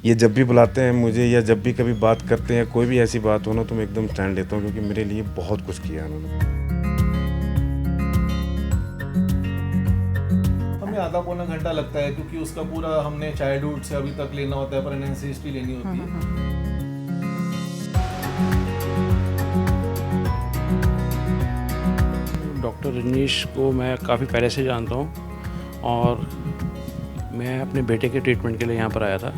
ये जब भी बुलाते हैं मुझे या जब भी कभी बात करते हैं, कोई भी ऐसी बात हो ना, तो मैं एकदम स्टैंड लेता हूँ क्योंकि मेरे लिए बहुत कुछ किया है उन्होंने। हमें आधा पौना घंटा लगता है क्योंकि उसका पूरा हमने चाइल्डहुड से अभी तक लेना होता है, प्रेगनेंसी हिस्ट्री लेनी होती है। डॉक्टर रजनीश को मैं काफ़ी पहले से जानता हूँ और मैं अपने बेटे के ट्रीटमेंट के लिए यहाँ पर आया था।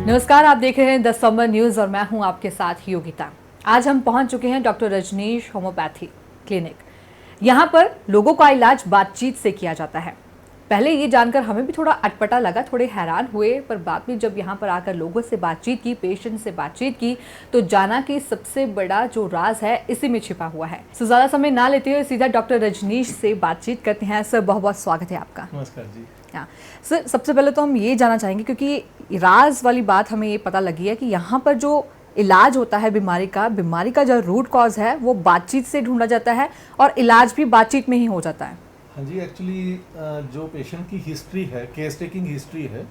नमस्कार, आप देख रहे हैं 10 दिसंबर न्यूज़ और मैं हूं आपके साथ योगिता। आज हम पहुंच चुके हैं डॉक्टर रजनीश होम्योपैथी क्लिनिक। यहां पर लोगों का इलाज बातचीत से किया जाता है। पहले ये जानकर हमें भी थोड़ा अटपटा लगा, थोड़े हैरान हुए, पर बाद में जब यहां पर आकर लोगों से बातचीत की, पेशेंट से बातचीत की, तो जाना कि सबसे बड़ा जो राज है इसी में छिपा हुआ है। तो ज़्यादा समय ना लेते हुए सीधा डॉक्टर रजनीश से बातचीत करते हैं। सर, बहुत बहुत स्वागत है आपका। नमस्कार जी। हाँ सर, सबसे पहले तो हम ये जानना चाहेंगे क्योंकि राज वाली बात हमें ये पता लगी है कि यहाँ पर जो इलाज होता है बीमारी का जो रूट कॉज है वो बातचीत से ढूंढा जाता है और इलाज भी बातचीत में ही हो जाता है। हाँ जी, एक्चुअली जो पेशेंट की हिस्ट्री है, केस टेकिंग हिस्ट्री है,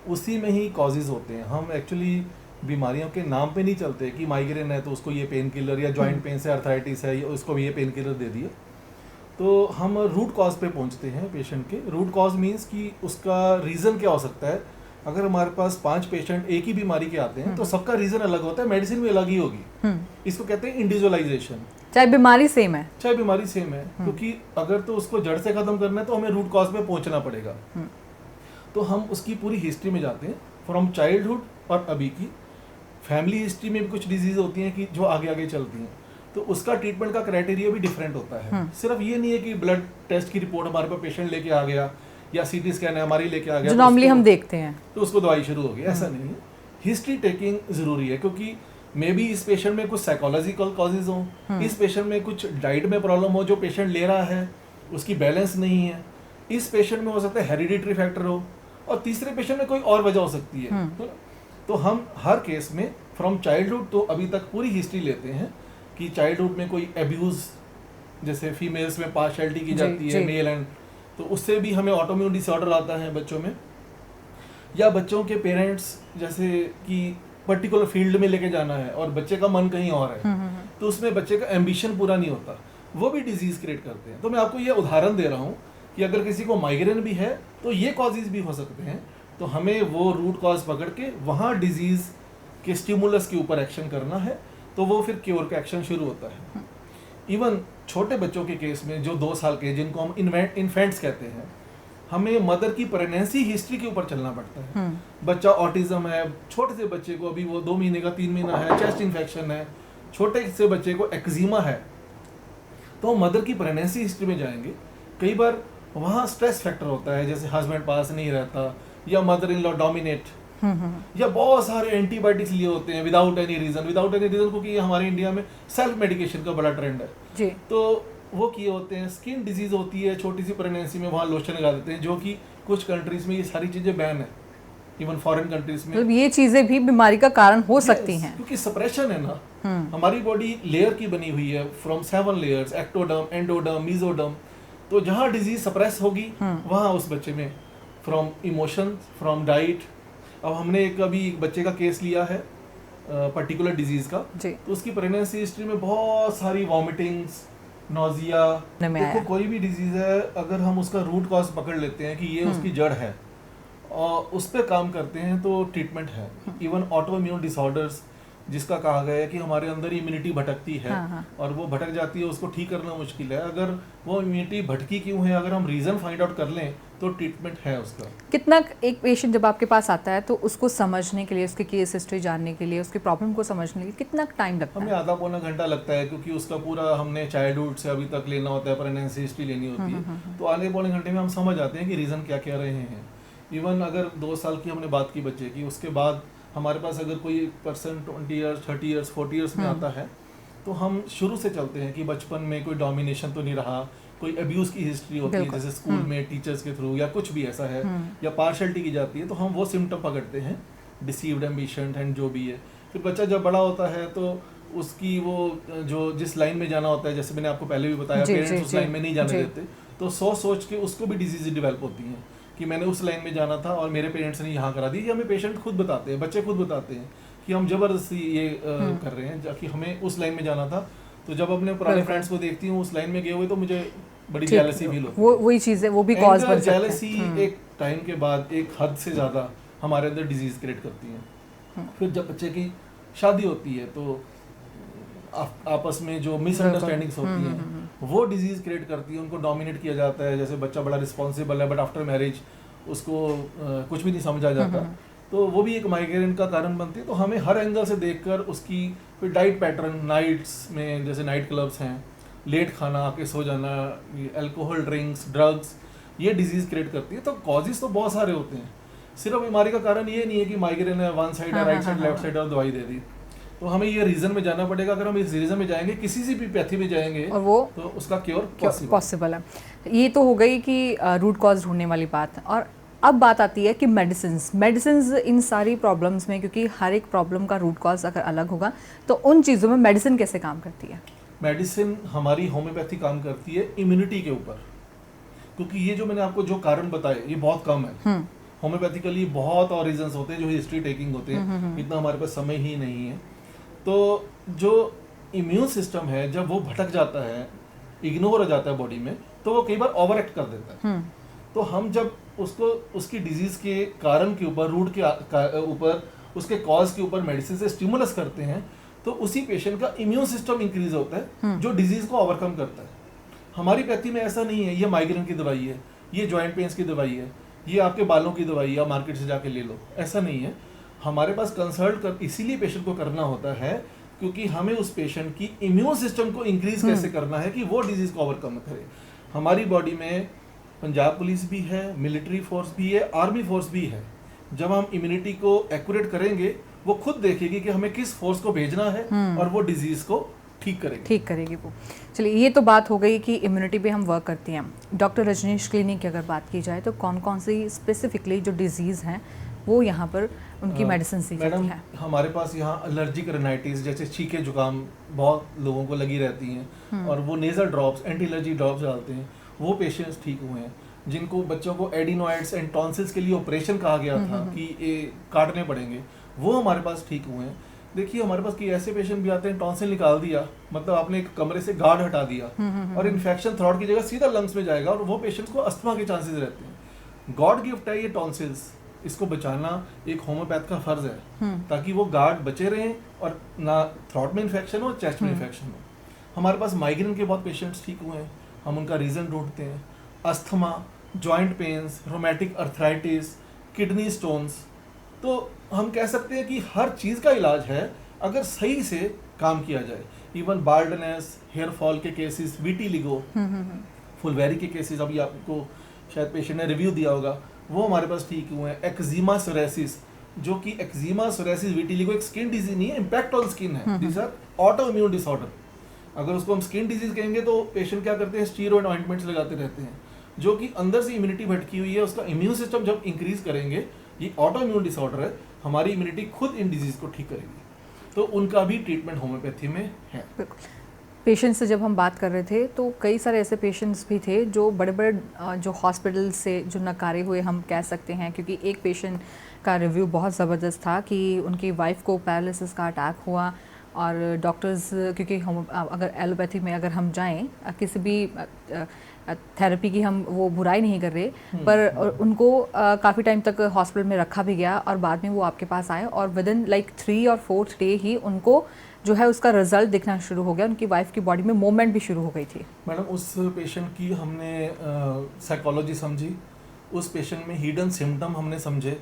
उसी में ही कॉजेज़ होते हैं। हम एक्चुअली बीमारियों के नाम पे नहीं चलते कि माइग्रेन है तो उसको ये पेन किलर, या जॉइंट पेन से अर्थराइटिस है या उसको भी ये पेन किलर दे दिए। तो हम रूट कॉज पे पहुंचते हैं पेशेंट के। रूट कॉज मीन्स कि उसका रीज़न क्या हो सकता है। अगर हमारे पास 5 पेशेंट एक ही बीमारी के आते हैं तो सबका रीज़न अलग होता है, मेडिसिन भी अलग ही होगी। इसको कहते हैं इंडिविजुअलाइजेशन। चाहे बीमारी सेम है, क्योंकि अगर तो उसको जड़ से खत्म करना है तो हमें रूट कॉज पे पहुंचना पड़ेगा। तो हम उसकी पूरी हिस्ट्री में जाते हैं, फ्रॉम चाइल्डहुड और अभी की। फैमिली हिस्ट्री में भी कुछ डिजीज होती हैं कि जो आगे आगे चलती हैं, तो उसका ट्रीटमेंट का क्राइटेरिया भी डिफरेंट होता है। सिर्फ ये नहीं है कि ब्लड टेस्ट की रिपोर्ट हमारे पास पेशेंट लेके आ गया या सीटी स्कैन है हमारी लेके आ गया जो नॉर्मली हम देखते हैं, तो उसको दवाई शुरू हो गई, ऐसा नहीं है। हिस्ट्री टेकिंग जरूरी है क्योंकि मे बी इस पेशेंट में कुछ साइकोलॉजिकल कॉजेज हो, इस पेशेंट में कुछ डाइट में प्रॉब्लम हो, जो पेशेंट ले रहा है उसकी बैलेंस नहीं है, इस पेशेंट में हो सकता है हेरिडिटरी फैक्टर हो, और तीसरे पेशेंट में कोई और वजह हो सकती है। तो हम हर केस में फ्रॉम चाइल्डहुड तो अभी तक पूरी हिस्ट्री लेते हैं कि चाइल्डहुड में कोई एब्यूज, जैसे फीमेल्स में पार्शियलिटी की जाती है मेल एंड, तो उससे भी हमें ऑटोइम्यून डिसऑर्डर आता है बच्चों में, या बच्चों के पेरेंट्स जैसे कि पर्टिकुलर फील्ड में लेके जाना है और बच्चे का मन कहीं और है, तो उसमें बच्चे का एम्बिशन पूरा नहीं होता, वो भी डिजीज क्रिएट करते हैं। तो मैं आपको ये उदाहरण दे रहा हूँ कि अगर किसी को माइग्रेन भी है तो ये कॉजेज भी हो सकते हैं, तो हमें वो रूट कॉज पकड़ के वहाँ डिजीज के स्टिमुलस के ऊपर एक्शन करना है, तो वो फिर क्योर का एक्शन शुरू होता है। इवन छोटे बच्चों के केस में जो 2 साल के, जिनको हम इन्फेंट्स कहते हैं, हमें मदर की प्रेगनेंसी हिस्ट्री के ऊपर चलना पड़ता है। बच्चा ऑटिज्म है, छोटे से बच्चे को अभी वो 2 महीने का 3 महीना है, चेस्ट इन्फेक्शन है, छोटे से बच्चे को एक्जिमा है, तो मदर की प्रेगनेंसी हिस्ट्री में जाएंगे। कई बार वहाँ स्ट्रेस फैक्टर होता है, जैसे हस्बैंड पास नहीं रहता या मदर इन लॉ डोमिनेट, या बहुत सारे एंटीबायोटिक्स लिए होते हैं विदाउट एनी रीजन क्योंकि हमारे इंडिया में सेल्फ मेडिकेशन का बड़ा ट्रेंड है जी। तो वो किए होते हैं। स्किन डिजीज होती है छोटी सी प्रेगनेंसी में, वहाँ लोशन लगा देते हैं, जो कि कुछ कंट्रीज में ये सारी चीजें बैन है, इवन फॉरेन कंट्रीज में। मतलब ये चीजें भी बीमारी का कारण हो सकती हैं, क्योंकि सप्रेशन है ना। हमारी बॉडी लेयर की बनी हुई है, from 7 layers, ectoderm, endoderm, mesoderm. तो जहाँ डिजीज सप्रेस होगी वहाँ उस बच्चे में फ्रॉम इमोशन, फ्रॉम डाइट। अब हमने एक बच्चे का केस लिया है पर्टिकुलर डिजीज का, तो उसकी प्रेगनेंसी हिस्ट्री में बहुत सारी वॉमिटिंग्स, नोजिया। देखो कोई भी डिजीज है, अगर हम उसका रूट कॉज पकड़ लेते हैं कि ये उसकी जड़ है और उस पर काम करते हैं तो ट्रीटमेंट है। इवन ऑटोइम्यून डिसऑर्डर्स, जिसका कहा गया है कि हमारे अंदर इम्यूनिटी भटकती है और वो भटक जाती है, उसको ठीक करना मुश्किल है। अगर वो इम्यूनिटी भटकी क्यों है, अगर हम रीज़न फाइंड आउट कर लें तो ट्रीटमेंट है उसका। कितना एक पेशेंट जब आपके पास आता है तो उसको समझने के लिए, उसकी केस हिस्ट्री जानने के लिए, उसकी प्रॉब्लम को समझने के लिए कितना टाइम लगता है? हमें आधा पौना घंटा लगता है क्योंकि उसका पूरा हमने चाइल्डहुड से अभी तक लेना होता है, प्रेगनेंसी हिस्ट्री लेनी होती है। तो आधे पौने घंटे में हम समझ आते हैं कि रीज़न क्या क्या रहे हैं। इवन अगर 2 साल की हमने बात की बच्चे की, उसके बाद हमारे पास अगर कोई पर्सन 20 ईयर्स, 30 ईयर्स, 40 ईयर्स में आता है, तो हम शुरू से चलते हैं कि बचपन में कोई डोमिनेशन तो नहीं रहा, कोई अब्यूज की हिस्ट्री होती है जैसे स्कूल में टीचर्स के थ्रू या कुछ भी ऐसा है, या पार्शियलिटी की जाती है, तो हम वो सिम्टम पकड़ते हैं, डिसीव्ड, एम्बिशन एंड जो भी है। फिर बच्चा जब बड़ा होता है तो उसकी वो जो जिस लाइन में जाना होता है, जैसे मैंने आपको पहले भी बताया, जी, पेरेंट्स जी, उस जी, लाइन में नहीं जाने जी। देते, तो सोच के उसको भी डिजीज डेवलप होती हैं कि मैंने उस लाइन में जाना था और मेरे पेरेंट्स ने यहाँ करा दी। ये हमें पेशेंट खुद बताते हैं, बच्चे खुद बताते हैं कि हम जबरदस्ती ये कर रहे हैं कि हमें उस लाइन में जाना था। तो जब अपने पुराने बिल्कुल। फ्रेंड्स को देखती हूँ उस लाइन में गए हुए, तो मुझे बड़ी ठीक, जेलसी फील होती वो वही चीज़ है, वो भी कॉज बन सकती है। जेलसी एक टाइम के बाद एक हद से ज़्यादा हमारे अंदर डिजीज क्रिएट करती है। फिर जब बच्चे की शादी होती है तो आपस में जो मिसअंडरस्टैंडिंग्स होती हैं वो डिजीज क्रिएट करती है, उनको डोमिनेट किया जाता है। जैसे बच्चा बड़ा रिस्पॉन्सिबल है बट आफ्टर मैरिज उसको कुछ भी नहीं समझा जाता, तो वो भी एक माइग्रेन का कारण बनती है। तो हमें हर एंगल से देखकर उसकी फिर डाइट पैटर्न, नाइट्स में जैसे नाइट क्लब्स हैं, लेट खाना, आके सो जाना, अल्कोहल ड्रिंक्स, ड्रग्स, ये डिजीज क्रिएट करती है। तो कॉजेज तो बहुत सारे होते हैं, सिर्फ बीमारी का कारण ये नहीं है कि माइग्रेन है वन साइड है, राइट साइड, लेफ्ट साइड और दवाई दे दी। तो हमें ये रीजन में जाना पड़ेगा। अगर हम इस रीजन में जाएंगे, किसी सी भी पैथी में जाएंगे, और वो तो उसका क्योर पॉसिबल है। ये तो हो गई कि रूट कॉज ढूंढने वाली बात। और अब बात आती है कि मेडिसिन्स इन सारी प्रॉब्लम्स में, क्योंकि हर एक प्रॉब्लम का रूट कॉज अगर अलग होगा तो उन चीज़ों में मेडिसिन कैसे काम करती है? मेडिसिन हमारी होम्योपैथी काम करती है इम्यूनिटी के ऊपर, क्योंकि ये जो मैंने आपको जो कारण बताए ये बहुत कम है। होम्योपैथिकली बहुत और रीजंस होते हैं जो हिस्ट्री टेकिंग होते हैं, इतना हमारे पास समय ही नहीं है। तो जो इम्यून सिस्टम है जब वो भटक जाता है, इग्नोर हो जाता है बॉडी में, तो वो कई बार ओवर एक्ट कर देता है। तो हम जब उसको उसकी डिजीज के कारण के ऊपर, रूट के ऊपर, उसके कॉज के ऊपर मेडिसिन से स्टिमुलस करते हैं, तो उसी पेशेंट का इम्यून सिस्टम इंक्रीज होता है जो डिजीज को ओवरकम करता है। हमारी पैथी में ऐसा नहीं है, ये माइग्रेन की दवाई है, ये जॉइंट पेन्स की दवाई है, ये आपके बालों की दवाई है, मार्केट से जाके ले लो, ऐसा नहीं है। हमारे पास कंसल्ट कर इसीलिए पेशेंट को करना होता है क्योंकि हमें उस पेशेंट की इम्यून सिस्टम को इंक्रीज कैसे करना है कि वो डिजीज को ओवरकम करे। हमारी बॉडी में पंजाब पुलिस भी है, मिलिट्री फोर्स भी है, आर्मी फोर्स भी है। जब हम इम्यूनिटी को एक्यूरेट करेंगे, वो खुद देखेगी कि हमें किस फोर्स को भेजना है और वो डिजीज को ठीक करेगी वो। चलिए, ये तो बात हो गई कि इम्यूनिटी पे हम वर्क करती हैं। डॉक्टर रजनीश क्लिनिक की अगर बात की जाए तो कौन कौन सी स्पेसिफिकली जो डिजीज़ हैं वो यहाँ पर उनकी मेडिसिन सी जाती है? हमारे पास यहाँ एलर्जिक राइनाइटिस, जैसे छींके जुकाम बहुत लोगों को लगी रहती हैं और वो nasal drops, anti allergy drops डालते हैं, वो पेशेंट्स ठीक हुए हैं। जिनको बच्चों को एडिनोइड्स एंड टॉन्सिल्स के लिए ऑपरेशन कहा गया था कि ये काटने पड़ेंगे, वो हमारे पास ठीक हुए हैं। देखिए, हमारे पास कई ऐसे पेशेंट भी आते हैं, टॉन्सिल निकाल दिया, मतलब आपने एक कमरे से गार्ड हटा दिया और इन्फेक्शन थ्रोट की जगह सीधा लंग्स में जाएगा और वो पेशेंट्स को अस्थमा के चांसेस रहते हैं। गॉड गिफ्ट है ये टॉन्सिल्स, इसको बचाना एक होम्योपैथ का फर्ज है ताकि वो गार्ड बचे रहें और ना थ्रोट में इन्फेक्शन हो, चेस्ट में इन्फेक्शन हो। हमारे पास माइग्रेन के बहुत पेशेंट्स ठीक हुए हैं, हम उनका रीज़न ढूंढते हैं। Asthma, joint pains, rheumatic arthritis, kidney stones, तो हम कह सकते हैं कि हर चीज़ का इलाज है अगर सही से काम किया जाए। इवन बाल्डनेस, हेयर फॉल के केसेस, विटिलिगो, फुलवेरी के केसेस, अभी आपको शायद पेशेंट ने रिव्यू दिया होगा, वो हमारे पास ठीक हुए हैं। एक्जिमा सोरेसिस, जो कि एक्जिमा सोरेसिस विटिलिगो एक स्किन डिजीज नहीं है, इम्पैक्ट ऑन स्किन है, this are auto immune disorder. अगर उसको हम स्किन डिजीज कहेंगे तो पेशेंट क्या करते हैं, स्टीरॉयड ऑइंटमेंट्स लगाते रहते हैं, जो कि अंदर से इम्यूनिटी भटकी हुई है, उसका इम्यून सिस्टम जब इंक्रीज करेंगे, ये ऑटो इम्यून डिसऑर्डर है, हमारी इम्यूनिटी खुद इन डिजीज को ठीक करेगी। तो उनका भी ट्रीटमेंट होम्योपैथी में है। पेशेंट्स से जब हम बात कर रहे थे तो कई सारे ऐसे पेशेंट्स भी थे जो बड़े बड़े जो हॉस्पिटल से जो नकारे हुए हम कह सकते हैं, क्योंकि एक पेशेंट का रिव्यू बहुत ज़बरदस्त था कि उनकी वाइफ को पैरालिसिस का अटैक हुआ और डॉक्टर्स, क्योंकि हम अगर एलोपैथी में अगर हम जाएं, किसी भी थेरेपी की हम वो बुराई नहीं कर रहे, पर उनको काफ़ी टाइम तक हॉस्पिटल में रखा भी गया और बाद में वो आपके पास आए और विद इन लाइक 3 और 4th डे ही उनको जो है उसका रिजल्ट दिखना शुरू हो गया, उनकी वाइफ की बॉडी में मूवमेंट भी शुरू हो गई थी। मैडम, उस पेशेंट की हमने साइकोलॉजी समझी, उस पेशेंट में हिडन सिम्टम हमने समझे,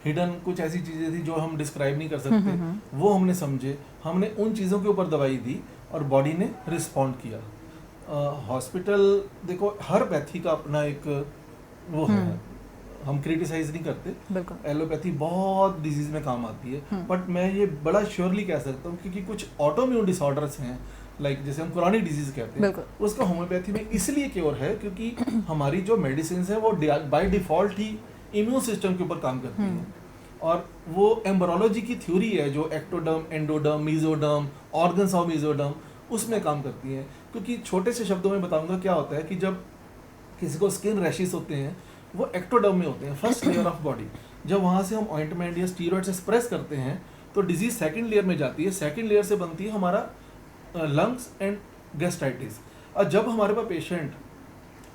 हिडन कुछ ऐसी चीज़ें थी जो हम डिस्क्राइब नहीं कर सकते, वो हमने समझे, हमने उन चीज़ों के ऊपर दवाई दी और बॉडी ने रिस्पॉन्ड किया। हॉस्पिटल, देखो हर पैथी का अपना एक वो है, हम क्रिटिसाइज नहीं करते, एलोपैथी बहुत डिजीज में काम आती है, बट मैं ये बड़ा श्योरली कह सकता हूँ क्योंकि कुछ ऑटोइम्यून डिसऑर्डर्स हैं, लाइक जैसे हम क्रोनिक डिजीज कहते हैं, उसका होम्योपैथी में इसलिए क्योर है क्योंकि हमारी जो मेडिसिन है वो by default he immune system के ऊपर काम करती हैं और वो एम्ब्रोलॉजी की थ्योरी है जो ectoderm, endoderm, mesoderm, organs of mesoderm, उसमें काम करती है। क्योंकि छोटे से शब्दों में बताऊंगा क्या होता है कि जब किसी को स्किन रैशेस होते हैं वो एक्टोडर्म में होते हैं, फर्स्ट लेयर ऑफ बॉडी। जब वहाँ से हम ऑइंटमेंट या स्टीरॉइड से स्प्रेस करते हैं तो डिजीज सेकंड लेयर में जाती है, सेकंड लेयर से बनती है हमारा लंग्स एंड गैस्ट्राइटिस। और जब हमारे पास patient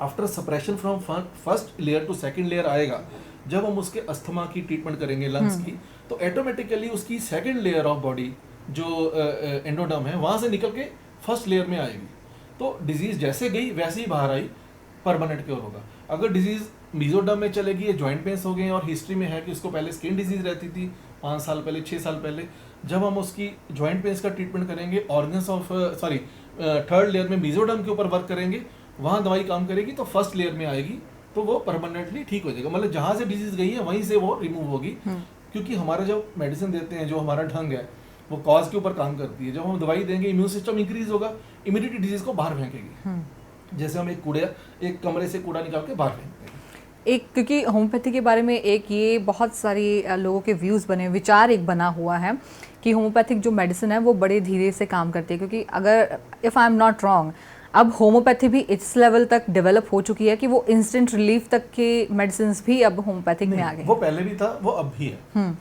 after suppression from first layer to second layer आएगा, जब हम उसके अस्थमा की ट्रीटमेंट करेंगे लंग्स की, तो ऑटोमेटिकली उसकी सेकंड लेयर ऑफ बॉडी जो एंडोडर्म है वहाँ से निकल के फर्स्ट लेयर में आएगी। तो डिजीज जैसे गई वैसे ही बाहर आई, परमानेंट क्योर होगा। अगर डिजीज मीजोडर्म में चलेगी, ये जॉइंट पेन्स हो गए और हिस्ट्री में है कि उसको पहले स्किन डिजीज रहती थी 5 साल पहले, 6 साल पहले, जब हम उसकी जॉइंट पेन्स का ट्रीटमेंट करेंगे, ऑर्गन्स ऑफ थर्ड लेयर में मीजोडर्म के ऊपर वर्क करेंगे, वहाँ दवाई काम करेगी तो फर्स्ट लेयर में आएगी, तो वो परमानेंटली ठीक हो जाएगा। मतलब जहाँ से डिजीज गई है वहीं से वो रिमूव होगी। क्योंकि हमारा जब मेडिसिन देते हैं, जो हमारा ढंग है वो कॉज के ऊपर काम करती है। जब हम दवाई देंगे इम्यून सिस्टम इंक्रीज होगा, इम्यूनिटी डिजीज को बाहर फेंकेगी। जैसे हम एक कमरे से कूड़ा निकाल के बाहर फेंकते हैं। एक क्योंकि होम्योपैथी के बारे में एक ये बहुत सारी लोगों के व्यूज़ बने, विचार एक बना हुआ है कि होम्योपैथिक जो मेडिसिन है वो बड़े धीरे से काम करती है। क्योंकि अगर if I am not wrong, अब होम्योपैथी भी इस लेवल तक डेवलप हो चुकी है कि वो इंस्टेंट रिलीफ तक के मेडिसिन भी अब होम्योपैथिक में आ गए। वो पहले भी था, वो अब भी है।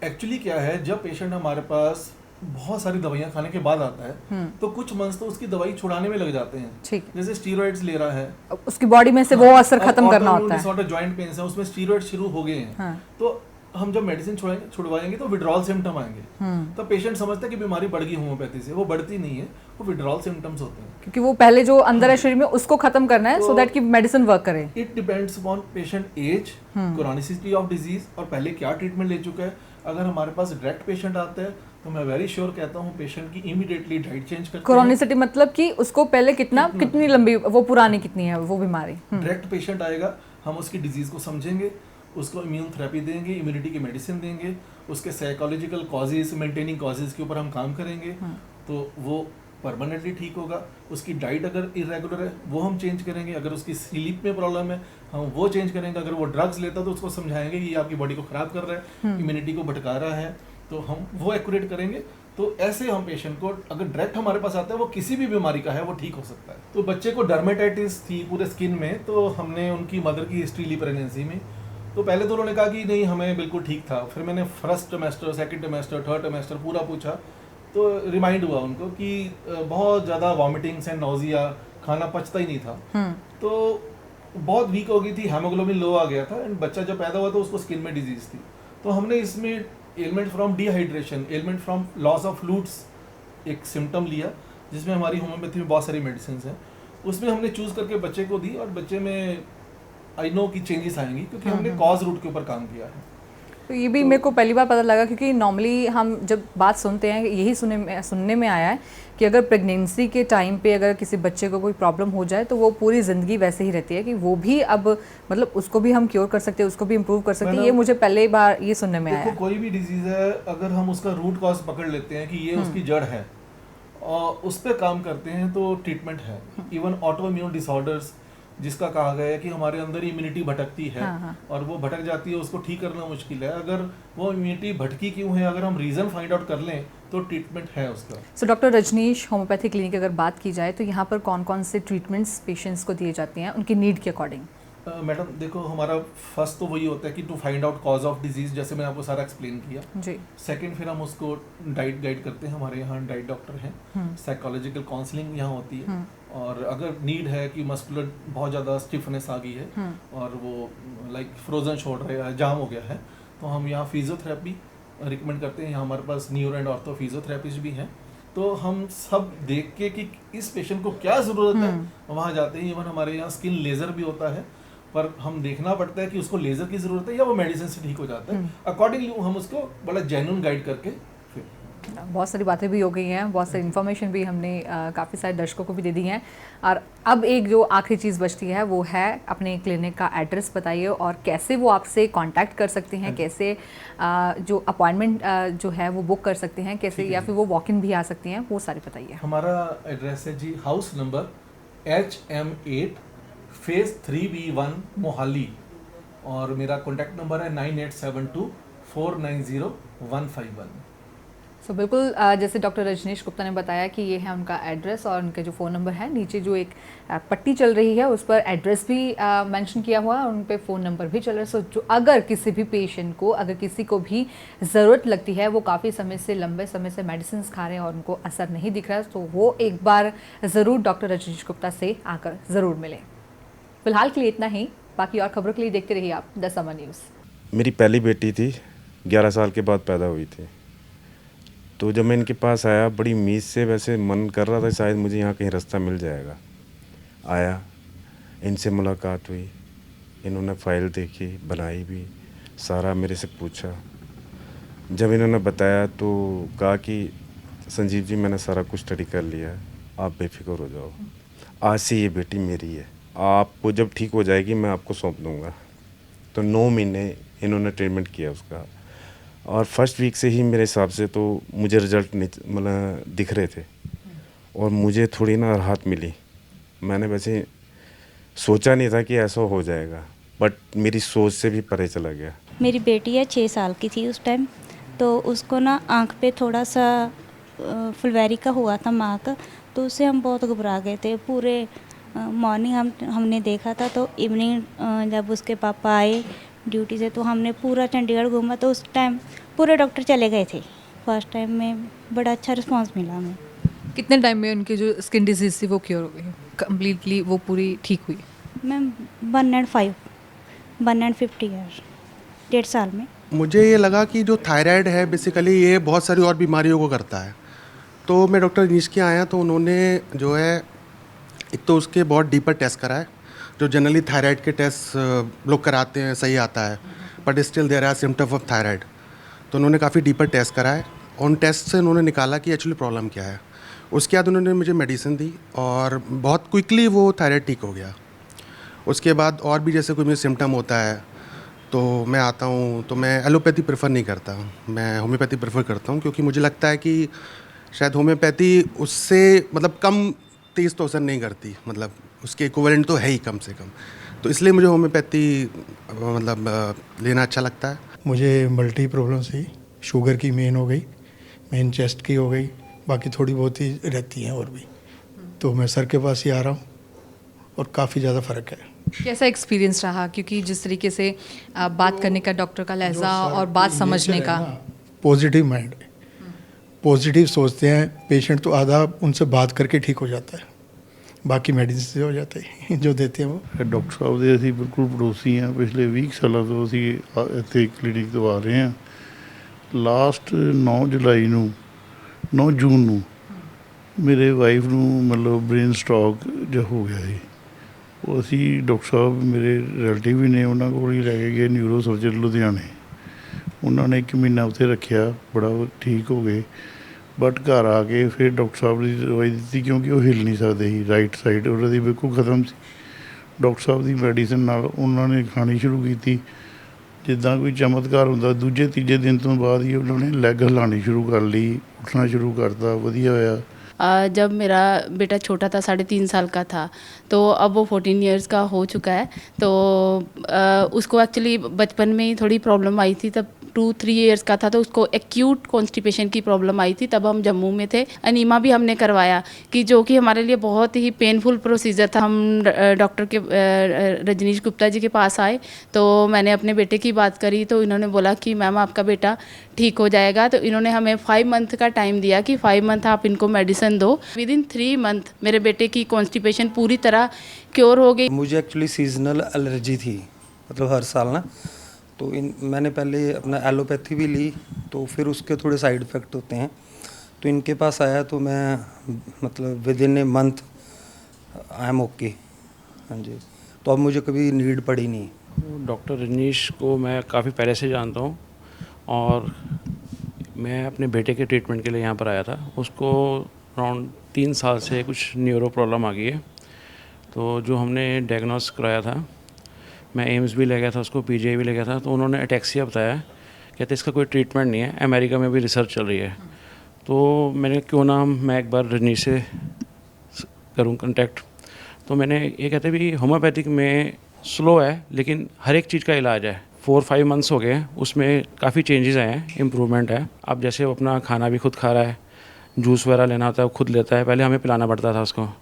एक्चुअली क्या है, जब पेशेंट हमारे पास बहुत सारी दवाइयाँ खाने के बाद आता है तो कुछ मंथ तो उसकी दवाई छुड़ाने में लग जाते हैं। ठीक, जैसे स्टीरॉइड्स ले रहा है, उसकी बॉडी में से वो असर खत्म करना होता है। जॉइंट पेन्स है, उसमें स्टीरॉइड शुरू हो गए हैं, तो हम जब मेडिसिन छुड़वाएंगे तो विड्रॉल सिम्टम आएंगे। तो पेशेंट समझता है कि बीमारी बढ़ गई होम्योपैथी से, वो बढ़ती नहीं है, वो विड्रॉल सिम्टम्स होते हैं। क्योंकि वो पहले जो अंदर है शरीर में उसको खत्म करना है, सो दैट कि मेडिसिन वर्क करे। It depends upon patient age, chronicity of disease और पहले क्या ट्रीटमेंट ले चुका है। अगर हमारे पास डायरेक्ट पेशेंट आता है तो मैं वेरी श्योर कहता हूँ पेशेंट की इमीडिएटली डाइट चेंज करते हैं। क्रॉनिसिटी मतलब कि उसको पहले कितनी लंबी, वो पुरानी कितनी है वो बीमारी। डायरेक्ट पेशेंट आएगा, हम उसकी डिजीज को समझेंगे, उसको इम्यून थेरेपी देंगे, इम्यूनिटी की मेडिसिन देंगे, उसके साइकोलॉजिकल कॉजेज, मेंटेनिंग कॉजेज के ऊपर हम काम करेंगे, तो वो परमानेंटली ठीक होगा। उसकी डाइट अगर इरेगुलर है वो हम चेंज करेंगे, अगर उसकी स्लीप में प्रॉब्लम है हम वो चेंज करेंगे, अगर वो ड्रग्स लेता तो उसको समझाएंगे कि ये आपकी बॉडी को खराब कर रहा है, इम्यूनिटी को भटका रहा है, तो हम वो एक्यूरेट करेंगे। तो ऐसे हम पेशेंट को, अगर डायरेक्ट हमारे पास आता है, वो किसी भी बीमारी का है, वो ठीक हो सकता है। तो बच्चे को डर्मेटाइटिस थी पूरे स्किन में, तो हमने उनकी मदर की हिस्ट्री ली प्रेगनेंसी में, तो पहले तो उन्होंने कहा कि नहीं हमें बिल्कुल ठीक था। फिर मैंने फर्स्ट टेमेस्टर, सेकंड टेमेस्टर, थर्ड टेमेस्टर पूरा पूछा, तो रिमाइंड हुआ उनको कि बहुत ज़्यादा वॉमिटिंग्स एंड नोजिया, खाना पचता ही नहीं था, तो बहुत वीक हो गई थी, हेमोग्लोबिन लो आ गया था, एंड बच्चा जब पैदा हुआ तो उसको स्किन में डिजीज थी। तो हमने इसमें element from dehydration, element from loss of fluids एक सिम्टम लिया, जिसमें हमारी होम्योपैथी में बहुत सारी मेडिसिन हैं, उसमें हमने चूज़ करके बच्चे को दी, और बच्चे में आई नो की चेंजेस आएंगी क्योंकि हमने कॉज रूट के ऊपर काम किया है। तो ये भी मेरे को पहली बार पता लगा, क्योंकि नॉर्मली हम जब बात सुनते हैं यही सुनने में आया है कि अगर प्रेगनेंसी के टाइम पे अगर किसी बच्चे को कोई प्रॉब्लम हो जाए तो वो पूरी ज़िंदगी वैसे ही रहती है, कि वो भी अब मतलब उसको भी हम क्योर कर सकते हैं, उसको भी इम्प्रूव कर सकते हैं। ये मुझे पहले बार ये सुनने में आया। कोई भी डिजीज़ है, अगर हम उसका रूट कॉज पकड़ लेते हैं कि ये उसकी जड़ है और उस पर काम करते हैं तो ट्रीटमेंट है। इवन ऑटो इम्यून डिसऑर्डर्स, जिसका कहा गया है कि हमारे अंदर इम्यूनिटी भटकती है, और वो भटक जाती है, उसको ठीक करना मुश्किल है। अगर वो इम्यूनिटी भटकी क्यों है, अगर हम रीज़न फाइंड आउट कर लें तो ट्रीटमेंट है उसका। So doctor Rajneesh, homeopathy clinic अगर बात की जाए तो यहाँ पर कौन कौन से ट्रीटमेंट्स पेशेंट्स को दिए जाती हैं उनकी नीड के अकॉर्डिंग? मैडम देखो, हमारा फर्स्ट तो वही होता है कि to find out cause of disease, जैसे मैंने आपको सारा एक्सप्लेन किया जी। सेकंड, फिर हम उसको डाइट गाइड करते हैं, हमारे यहाँ डाइट डॉक्टर हैं, साइकोलॉजिकल काउंसलिंग यहाँ होती है, और अगर नीड है कि मस्कुलर बहुत ज़्यादा स्टिफनेस आ गई है और वो लाइक फ्रोजन छोड़ रहे हैं, जाम हो गया है, तो हम यहाँ फिजियोथेरेपी रिकमेंड करते हैं। यहाँ हमारे पास न्यूरो एंड ऑर्थो फिजियोथेरेपिस्ट भी हैं, तो हम सब देख के कि इस पेशेंट को क्या ज़रूरत है वहाँ जाते हैं। इवन हमारे यहाँ स्किन लेज़र भी होता है, पर हम देखना पड़ता है कि उसको लेज़र की ज़रूरत है या वो मेडिसिन से ठीक हो जाता है। अकॉर्डिंगली हम उसको बड़ा जेन्युइन गाइड करके फिर बहुत सारी बातें भी हो गई हैं, बहुत सारी इन्फॉर्मेशन भी हमने काफ़ी सारे दर्शकों को भी दे दी हैं। और अब एक जो आखिरी चीज़ बचती है वो है अपने क्लिनिक का एड्रेस बताइए, और कैसे वो आपसे कांटेक्ट कर सकते हैं, कैसे जो अपॉइंटमेंट जो है वो बुक कर सकते हैं, कैसे या फिर वो वॉक इन भी आ सकती हैं, वो सारी बताइए। हमारा एड्रेस है जी, house number HM8 phase 3B1 Mohali, और मेरा कॉन्टैक्ट नंबर है 9872 490151। सो बिल्कुल जैसे डॉक्टर रजनीश गुप्ता ने बताया कि ये है उनका एड्रेस और उनके जो फ़ोन नंबर है, नीचे जो एक पट्टी चल रही है उस पर एड्रेस भी मेंशन किया हुआ है और उन पे फ़ोन नंबर भी चल रहा है। सो जो अगर किसी भी पेशेंट को, अगर किसी को भी ज़रूरत लगती है, वो काफ़ी समय से, लंबे समय से मेडिसिन खा रहे हैं और उनको असर नहीं दिख रहा है, तो वो एक बार ज़रूर डॉक्टर रजनीश गुप्ता से आकर ज़रूर मिलें। फिलहाल के लिए इतना ही, बाकी और खबरों के लिए देखते रहिए आप द समर न्यूज़। मेरी पहली बेटी थी, 11 साल के बाद पैदा हुई थी। तो जब मैं इनके पास आया, बड़ी उम्मीद से, वैसे मन कर रहा था शायद मुझे यहाँ कहीं रास्ता मिल जाएगा। आया, इनसे मुलाकात हुई, इन्होंने फ़ाइल देखी, बनाई भी, सारा मेरे से पूछा। जब इन्होंने बताया तो कहा कि संजीव जी, मैंने सारा कुछ स्टडी कर लिया है, आप बेफिक्र हो जाओ। आज से ये बेटी मेरी है, आपको जब ठीक हो जाएगी मैं आपको सौंप दूँगा। तो 9 महीने इन्होंने ट्रीटमेंट किया उसका, और फर्स्ट वीक से ही मेरे हिसाब से तो मुझे रिज़ल्ट मतलब दिख रहे थे और मुझे थोड़ी ना राहत मिली। मैंने वैसे सोचा नहीं था कि ऐसा हो जाएगा, बट मेरी सोच से भी परे चला गया। मेरी बेटी है 6 साल की थी उस टाइम, तो उसको ना आँख पे थोड़ा सा फुलवैरी का हुआ था मार्क, तो उससे हम बहुत घबरा गए थे। पूरे मॉर्निंग हमने देखा था, तो इवनिंग जब उसके पापा आए ड्यूटी से तो हमने पूरा चंडीगढ़ घूमा, तो उस टाइम पूरे डॉक्टर चले गए थे। फर्स्ट टाइम में बड़ा अच्छा रिस्पांस मिला हमें। कितने टाइम में उनकी जो स्किन डिजीज़ थी वो क्योर हो गई कम्प्लीटली, वो पूरी ठीक हुई? मैम 150 ईयर, 1.5 साल में। मुझे ये लगा कि जो थायराइड है बेसिकली ये बहुत सारी और बीमारियों को करता है। तो मैं डॉक्टर रजनीश के आया तो उन्होंने जो है एक तो उसके बहुत डीपर टेस्ट कराए, जो जनरली थायराइड के टेस्ट लोग कराते हैं, सही आता है, but still there are symptoms of thyroid. तो उन्होंने काफ़ी डीपर टेस्ट कराए, उन टेस्ट से उन्होंने निकाला कि एक्चुअली प्रॉब्लम क्या है। उसके बाद उन्होंने मुझे मेडिसिन दी और बहुत क्विकली वो थायराइड ठीक हो गया। उसके बाद और भी जैसे कोई मुझे सिम्टम होता है तो मैं आता हूँ, तो मैं एलोपैथी प्रेफर नहीं करता, मैं होम्योपैथी प्रेफर करता हूँ, क्योंकि मुझे लगता है कि शायद होम्योपैथी उससे मतलब कम तेज़ तो असर नहीं करती, मतलब उसके इक्विवेलेंट तो है ही कम से कम। तो इसलिए मुझे होम्योपैथी मतलब लेना अच्छा लगता है। मुझे मल्टी प्रॉब्लम्स थी, शुगर की मेन हो गई, मेन चेस्ट की हो गई, बाकी थोड़ी बहुत ही रहती हैं और भी। तो मैं सर के पास ही आ रहा हूँ और काफ़ी ज़्यादा फ़र्क है। कैसा एक्सपीरियंस रहा, क्योंकि जिस तरीके से बात करने का डॉक्टर का लहजा और बात समझने का? पॉजिटिव माइंड है, पॉजिटिव सोचते हैं पेशेंट, तो आधा उनसे बात करके ठीक हो जाता है, बाकी मेडिसिन से हो जाता है जो देते हैं वो। ਡਾਕਟਰ ਸਾਹਿਬ ਦੇ ਅਸੀਂ ਬਿਲਕੁਲ ਪੜੋਸੀ ਹਾਂ, ਪਿਛਲੇ 20 ਸਾਲਾਂ ਤੋਂ ਅਸੀਂ ਇੱਥੇ ਕਲੀਨਿਕ ਤੋਂ ਆ ਰਹੇ ਹਾਂ। ਲਾਸਟ 9 ਜੂਨ ਨੂੰ ਮੇਰੇ ਵਾਈਫ ਨੂੰ ਮਤਲਬ ਬ੍ਰੇਨ ਸਟ੍ਰੋਕ ਜਿਹਾ ਹੋ ਗਿਆ ਸੀ। ਉਹ ਅਸੀਂ ਡਾਕਟਰ ਸਾਹਿਬ ਮੇਰੇ ਰਿਲੇਟਿਵ ਵੀ ਨੇ, ਉਹਨਾਂ ਕੋਲ ਹੀ ਲੈ ਕੇ ਗਏ ਨਿਊਰੋ ਸਰਜਨ ਲੁਧਿਆਣੇ। ਉਹਨਾਂ ਨੇ 1 ਮਹੀਨਾ ਉੱਥੇ ਰੱਖਿਆ, ਬੜਾ ਠੀਕ ਹੋ ਗਏ। ਬਟ ਘਰ ਆ ਕੇ ਫਿਰ ਡਾਕਟਰ ਸਾਹਿਬ ਨੇ ਦਵਾਈ ਦਿੱਤੀ, ਕਿਉਂਕਿ ਉਹ ਹਿੱਲ ਨਹੀਂ ਸਕਦੇ ਸੀ, ਰਾਈਟ ਸਾਈਡ ਉਹਨਾਂ ਦੀ ਬਿਲਕੁਲ ਖਤਮ ਸੀ। ਡਾਕਟਰ ਸਾਹਿਬ ਦੀ ਮੈਡੀਸਨ ਨਾਲ ਉਹਨਾਂ ਨੇ ਖਾਣੀ ਸ਼ੁਰੂ ਕੀਤੀ, ਜਿੱਦਾਂ ਕੋਈ ਚਮਤਕਾਰ ਹੁੰਦਾ। ਦੂਜੇ ਤੀਜੇ ਦਿਨ ਤੋਂ ਬਾਅਦ ਹੀ ਉਹਨਾਂ ਨੇ ਲੈਗ ਹਿਲਾਉਣੀ ਸ਼ੁਰੂ ਕਰ ਲਈ, ਉੱਠਣਾ ਸ਼ੁਰੂ ਕਰਤਾ, ਵਧੀਆ ਹੋਇਆ। जब मेरा बेटा छोटा था, 3.5 साल का था, तो अब वो 14 इयर्स का हो चुका है। तो उसको एक्चुअली बचपन में ही थोड़ी प्रॉब्लम आई थी, तब 2-3 इयर्स का था, तो उसको एक्यूट कॉन्स्टिपेशन की प्रॉब्लम आई थी। तब हम जम्मू में थे, अनीमा भी हमने करवाया, कि जो कि हमारे लिए बहुत ही पेनफुल प्रोसीजर था। हम डॉक्टर के रजनीश गुप्ता जी के पास आए, तो मैंने अपने बेटे की बात करी, तो इन्होंने बोला कि मैम आपका बेटा ठीक हो जाएगा। तो इन्होंने हमें 5 मंथ का टाइम दिया कि 5 मंथ आप इनको मेडिसिन दो। विदिन 3 मंथ मेरे बेटे की कॉन्स्टिपेशन पूरी तरह क्योर हो गई। मुझे एक्चुअली सीजनल एलर्जी थी, मतलब हर साल ना, तो मैंने पहले अपना एलोपैथी भी ली, तो फिर उसके थोड़े साइड इफ़ेक्ट होते हैं। तो इनके पास आया तो मैं मतलब within a month I am okay. हाँ जी, तो अब मुझे कभी नीड पड़ी नहीं। डॉक्टर रजनीश को मैं काफ़ी पहले से जानता हूँ और मैं अपने बेटे के ट्रीटमेंट के लिए यहाँ पर आया था। उसको अराउंड 3 साल से कुछ न्यूरो प्रॉब्लम आ गई है, तो जो हमने डायग्नोस कराया था, मैं एम्स भी ले गया था, उसको पीजीआई भी ले गया था, तो उन्होंने अटैक्सिया बताया। कहते इसका कोई ट्रीटमेंट नहीं है, अमेरिका में भी रिसर्च चल रही है। तो मैंने क्यों ना मैं एक बार रजनीश से करूँ कंटेक्ट। तो मैंने ये कहते भी होम्योपैथिक में स्लो है, लेकिन हर एक चीज़ का इलाज है। 4-5 मंथ्स हो गए हैं, उसमें काफ़ी चेंजेस आए हैं, इम्प्रूवमेंट है। अब जैसे वो अपना खाना भी खुद खा रहा है, जूस वगैरह लेना होता है वो खुद लेता है, पहले हमें पिलाना पड़ता था उसको।